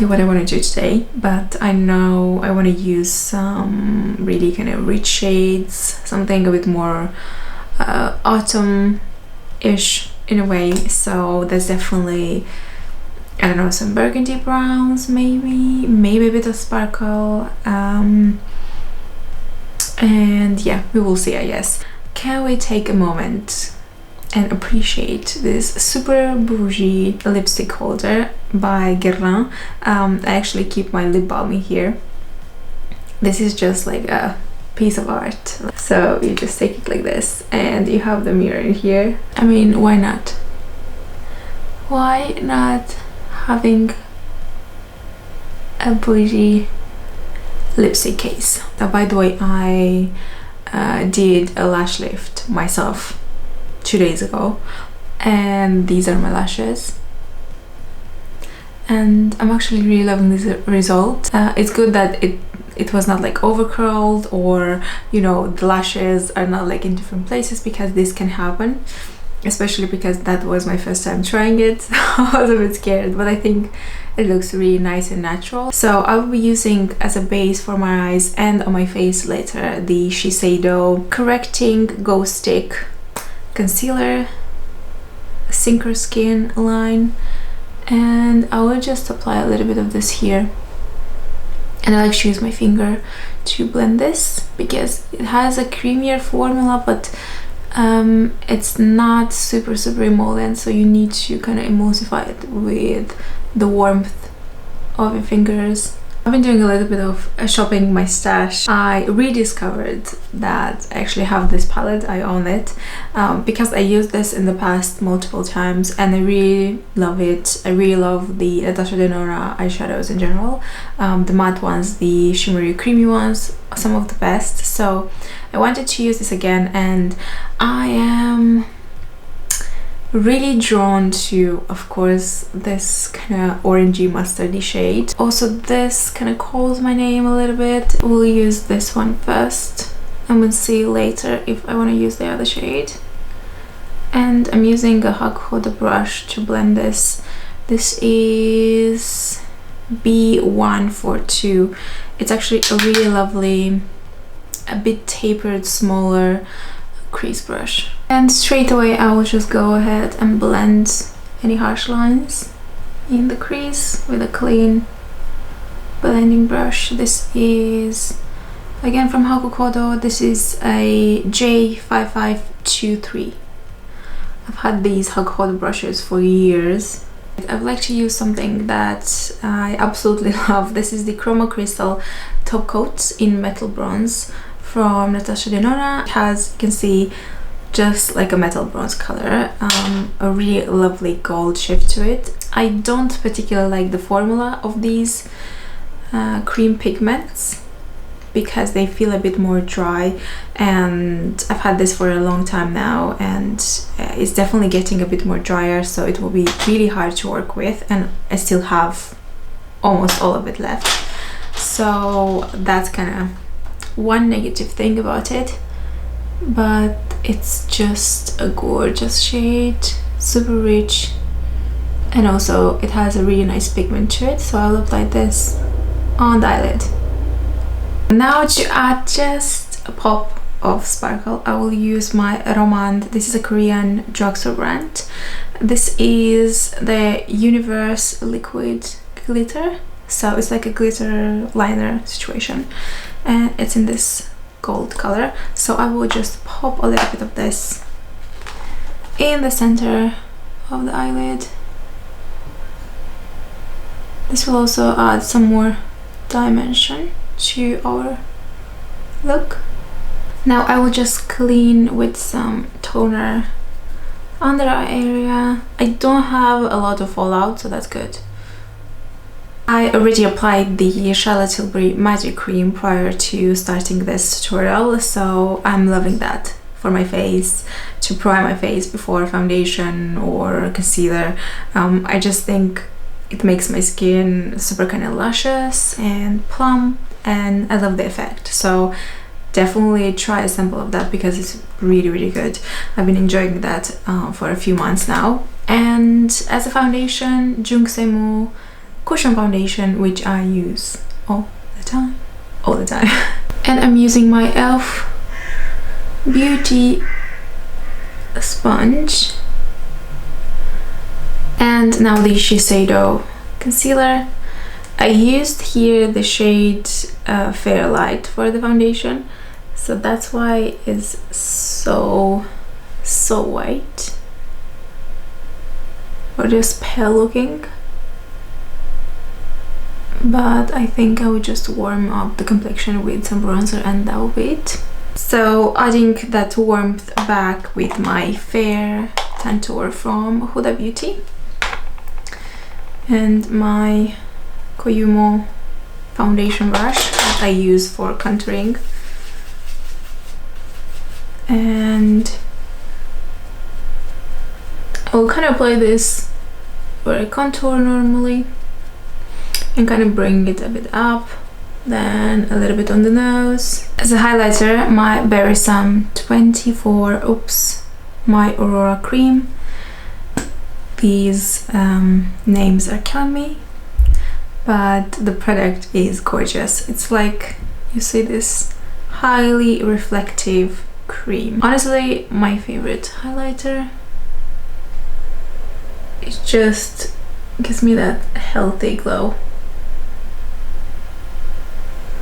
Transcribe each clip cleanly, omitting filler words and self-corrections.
exactly what I want to do today, but I know I want to use some really kind of rich shades, something a bit more autumn-ish in a way. So there's definitely, I don't know, some burgundy browns, maybe a bit of sparkle, and yeah, we will see, I guess. Can we take a moment and appreciate this super bougie lipstick holder by Guerlain? I actually keep my lip balm in here. This is just like a piece of art. So you just take it like this, and you have the mirror in here. I mean, why not? Why not having a bougie lipstick case? Now, by the way, I did a lash lift myself 2 days ago, and these are my lashes, and I'm actually really loving this result. It's good that it was not like over curled, or you know, the lashes are not like in different places, because this can happen, especially because that was my first time trying it. So I was a bit scared, but I think it looks really nice and natural. So I will be using as a base for my eyes and on my face later the Shiseido Correcting Go Stick Concealer Syncro Skin line, and I will just apply a little bit of this here, and I like to use my finger to blend this because it has a creamier formula, but it's not super emollient, so you need to kind of emulsify it with the warmth of your fingers. I've been doing a little bit of shopping my stash. I rediscovered that I actually have this palette. I own it because I used this in the past multiple times, and I really love it. I really love the Natasha Denona eyeshadows in general. The matte ones, the shimmery creamy ones, some of the best. So I wanted to use this again, and I am really drawn to, of course, this kind of orangey mustardy shade. Also, this kind of calls my name a little bit. We'll use this one first, and we'll see later if I want to use the other shade. And I'm using a Huda brush to blend this. This is B142. It's actually a really lovely, a bit tapered, smaller crease brush. And straight away I will just go ahead and blend any harsh lines in the crease with a clean blending brush. This is again from Huda. This is a J5523. I've had these Huda brushes for years. I'd like to use something that I absolutely love. This is the Chroma Crystal Top Coat in Metal Bronze from Natasha Denona. It has, you can see, just like a metal bronze color, a really lovely gold shift to it. I don't particularly like the formula of these cream pigments because they feel a bit more dry, and I've had this for a long time now, and it's definitely getting a bit more drier, so it will be really hard to work with, and I still have almost all of it left. So that's kind of one negative thing about it, but it's just a gorgeous shade, super rich, and also it has a really nice pigment to it. So I'll apply this on the eyelid. Now to add just a pop of sparkle, I will use my Rom&nd. This is a Korean drugstore brand. This is the Universe Liquid Glitter, so it's like a glitter liner situation, and it's in this gold color. So I will just pop a little bit of this in the center of the eyelid. This will also add some more dimension to our look. Now I will just clean with some toner under our area. I don't have a lot of fallout, so that's good. I already applied the Charlotte Tilbury Magic Cream prior to starting this tutorial, so I'm loving that for my face, to prime my face before foundation or concealer. I just think it makes my skin super kind of luscious and plump, and I love the effect. So definitely try a sample of that because it's really good. I've been enjoying that for a few months now. And as a foundation, JungSaemMool cushion foundation, which I use all the time. And I'm using my e.l.f. Beauty sponge, and now the Shiseido concealer. I used here the shade Fair Light for the foundation, so that's why it's so white, or just pale looking. But I think I would just warm up the complexion with some bronzer and that will be it. So adding that warmth back with my Fair Tantour from Huda Beauty and my Koyumo foundation brush that I use for contouring, and I'll kind of apply this where I contour normally and kind of bring it a bit up, then a little bit on the nose. As a highlighter, my Berrisom 24 my Aurora cream. These names are killing me, but the product is gorgeous. It's like, you see this highly reflective cream. Honestly, my favorite highlighter. It just gives me that healthy glow.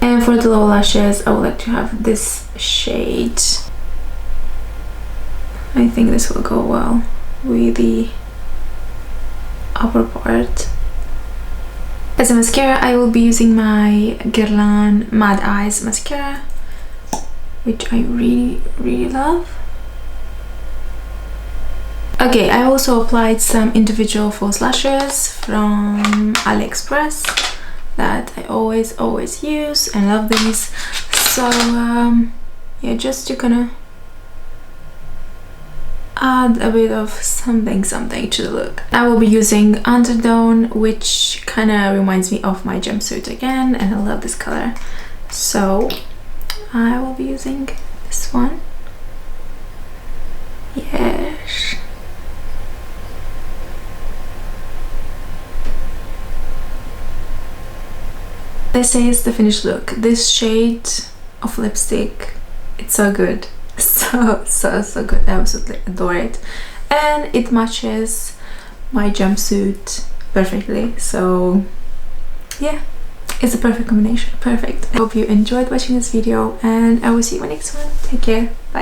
And for the lower lashes, I would like to have this shade. I think this will go well with the upper part. As a mascara, I will be using my Guerlain Mad Eyes mascara, which I really love. Okay, I also applied some individual false lashes from AliExpress that I always use and love these. So yeah, just to kind of add a bit of something to the look. I will be using Underdone, which kind of reminds me of my jumpsuit again, and I love this color, so I will be using this one. Yes. This is the finished look. This shade of lipstick, it's so good. So good. I absolutely adore it, and it matches my jumpsuit perfectly. So yeah, it's a perfect combination. Perfect. I hope you enjoyed watching this video, and I will see you in my next one. Take care. Bye.